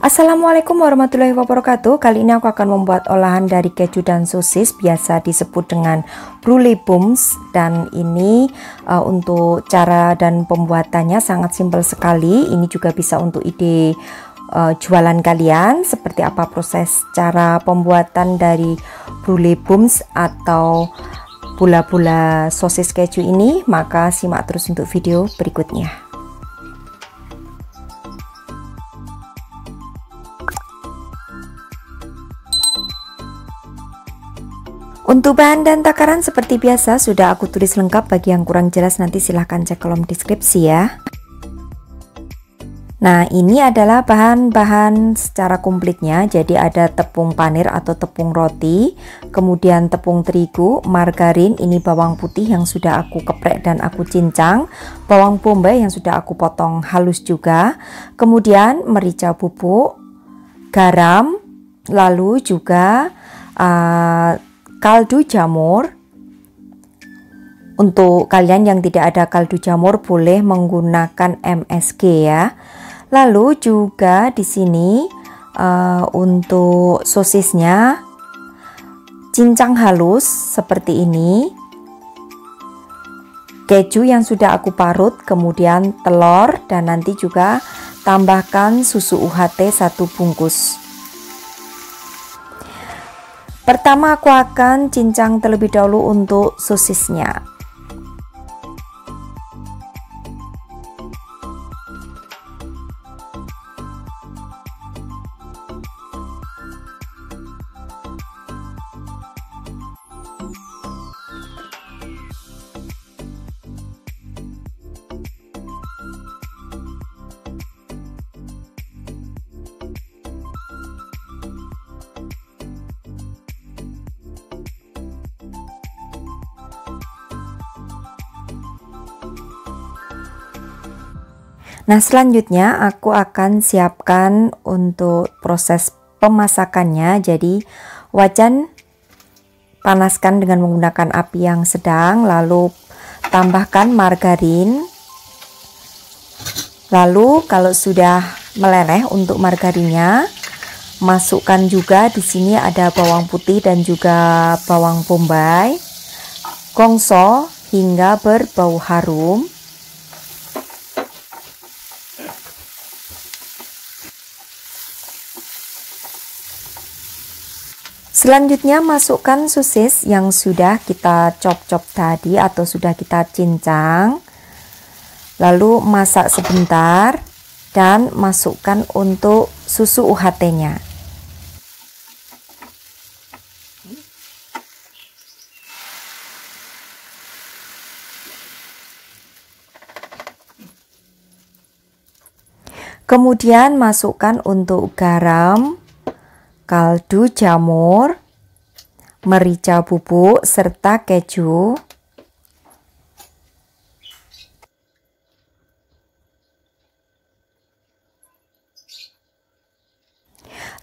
Assalamualaikum warahmatullahi wabarakatuh. Kali ini aku akan membuat olahan dari keju dan sosis, biasa disebut dengan brulee bums. Dan ini untuk cara dan pembuatannya sangat simpel sekali. Ini juga bisa untuk ide jualan kalian. Seperti apa proses cara pembuatan dari brulee bums atau bola-bola sosis keju ini, maka simak terus untuk video berikutnya. Untuk bahan dan takaran seperti biasa sudah aku tulis lengkap. Bagi yang kurang jelas nanti silahkan cek kolom deskripsi ya. Nah, ini adalah bahan-bahan secara komplitnya. Jadi ada tepung panir atau tepung roti, kemudian tepung terigu, margarin, ini bawang putih yang sudah aku geprek dan aku cincang, bawang bombay yang sudah aku potong halus juga, kemudian merica bubuk, garam, lalu juga kaldu jamur. Untuk kalian yang tidak ada kaldu jamur boleh menggunakan MSG ya. Lalu juga di sini untuk sosisnya cincang halus seperti ini. Keju yang sudah aku parut, kemudian telur, dan nanti juga tambahkan susu UHT 1 bungkus. Pertama aku akan cincang terlebih dahulu untuk sosisnya. Nah, selanjutnya aku akan siapkan untuk proses pemasakannya. Jadi wajan panaskan dengan menggunakan api yang sedang, lalu tambahkan margarin. Lalu kalau sudah meleleh untuk margarinnya, masukkan juga di sini ada bawang putih dan juga bawang bombay. Gongso hingga berbau harum. Selanjutnya masukkan sosis yang sudah kita chop-chop tadi atau sudah kita cincang. Lalu masak sebentar dan masukkan untuk susu UHT-nya. Kemudian masukkan untuk garam, kaldu jamur, merica bubuk, serta keju.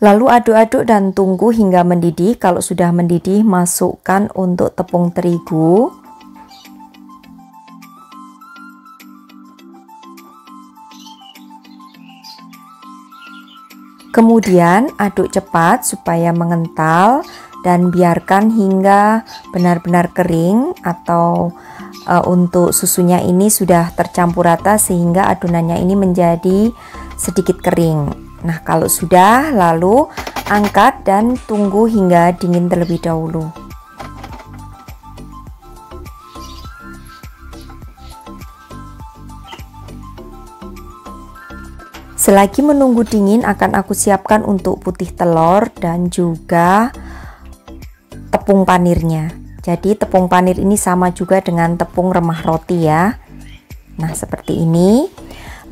Lalu aduk-aduk dan tunggu hingga mendidih. Kalau sudah mendidih, masukkan untuk tepung terigu. Kemudian aduk cepat supaya mengental dan biarkan hingga benar-benar kering, atau untuk susunya ini sudah tercampur rata sehingga adonannya ini menjadi sedikit kering. Nah, kalau sudah, lalu angkat dan tunggu hingga dingin terlebih dahulu. Selagi menunggu dingin akan aku siapkan untuk putih telur dan juga tepung panirnya. Jadi tepung panir ini sama juga dengan tepung remah roti ya. Nah, seperti ini.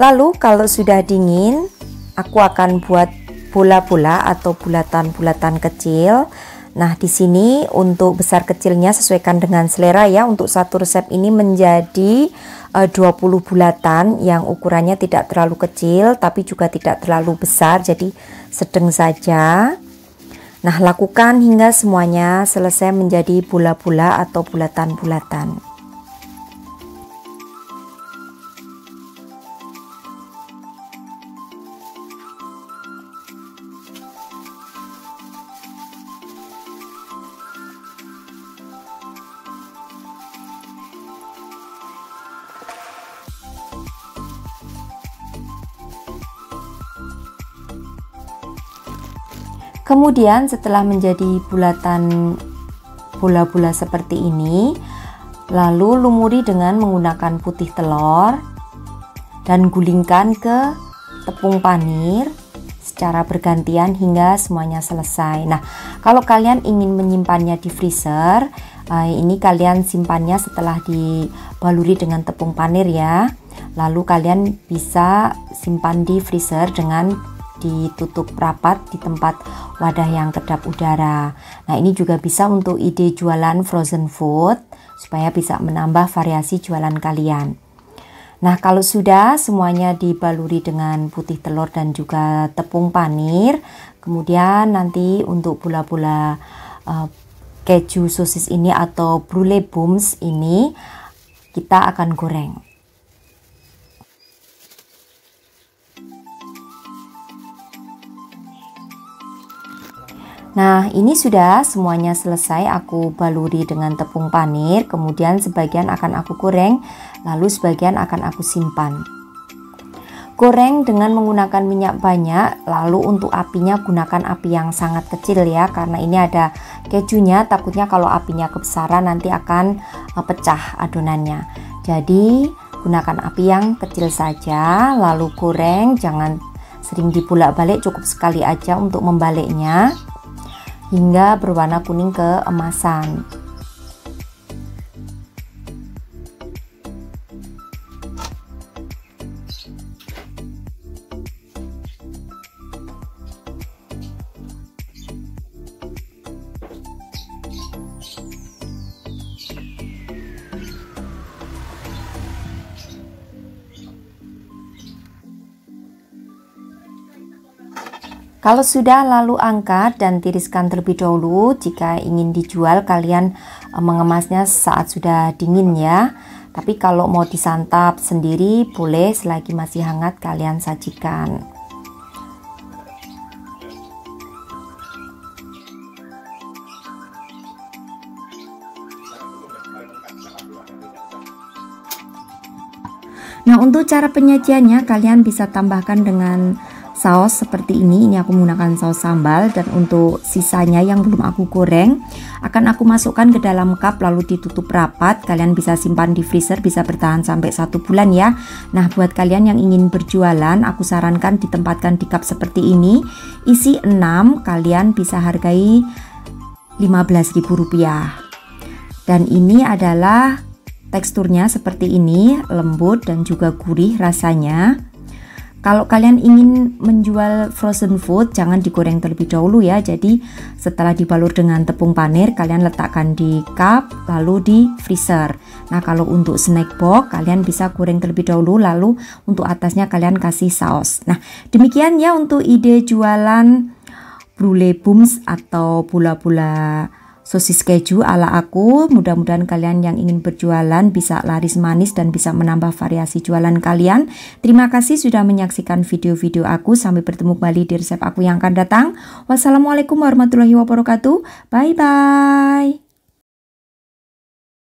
Lalu kalau sudah dingin, aku akan buat bola-bola atau bulatan-bulatan kecil. Nah, di sini untuk besar kecilnya sesuaikan dengan selera ya. Untuk satu resep ini menjadi 20 bulatan yang ukurannya tidak terlalu kecil tapi juga tidak terlalu besar, jadi sedang saja. Nah, lakukan hingga semuanya selesai menjadi bola-bola atau bulatan-bulatan. Kemudian setelah menjadi bulatan bola-bola seperti ini, lalu lumuri dengan menggunakan putih telur dan gulingkan ke tepung panir secara bergantian hingga semuanya selesai. Nah, kalau kalian ingin menyimpannya di freezer, ini kalian simpannya setelah dibaluri dengan tepung panir ya. Lalu kalian bisa simpan di freezer dengan ditutup rapat di tempat wadah yang kedap udara. Nah, ini juga bisa untuk ide jualan frozen food supaya bisa menambah variasi jualan kalian. Nah, kalau sudah semuanya dibaluri dengan putih telur dan juga tepung panir, kemudian nanti untuk bola-bola keju sosis ini atau brulee bums ini kita akan goreng. Nah, ini sudah semuanya selesai aku baluri dengan tepung panir, kemudian sebagian akan aku goreng, lalu sebagian akan aku simpan. Goreng dengan menggunakan minyak banyak, lalu untuk apinya gunakan api yang sangat kecil ya, karena ini ada kejunya, takutnya kalau apinya kebesaran nanti akan pecah adonannya. Jadi gunakan api yang kecil saja, lalu goreng, jangan sering dibolak-balik, cukup sekali aja untuk membaliknya hingga berwarna kuning keemasan. Kalau sudah, lalu angkat dan tiriskan terlebih dahulu. Jika ingin dijual, kalian mengemasnya saat sudah dingin ya. Tapi kalau mau disantap sendiri boleh, selagi masih hangat kalian sajikan. Nah, untuk cara penyajiannya kalian bisa tambahkan dengan saus seperti ini aku menggunakan saus sambal, dan untuk sisanya yang belum aku goreng akan aku masukkan ke dalam cup lalu ditutup rapat. Kalian bisa simpan di freezer, bisa bertahan sampai 1 bulan ya. Nah, buat kalian yang ingin berjualan, aku sarankan ditempatkan di cup seperti ini, isi 6, kalian bisa hargai Rp15.000. Dan ini adalah teksturnya seperti ini, lembut dan juga gurih rasanya. Kalau kalian ingin menjual frozen food, jangan digoreng terlebih dahulu ya. Jadi setelah dibalur dengan tepung panir, kalian letakkan di cup lalu di freezer. Nah, kalau untuk snack box kalian bisa goreng terlebih dahulu, lalu untuk atasnya kalian kasih saus. Nah, demikian ya untuk ide jualan brulee bums atau bola-bola sosis keju ala aku. Mudah-mudahan kalian yang ingin berjualan bisa laris manis dan bisa menambah variasi jualan kalian. Terima kasih sudah menyaksikan video-video aku. Sampai bertemu kembali di resep aku yang akan datang. Wassalamualaikum warahmatullahi wabarakatuh. Bye bye.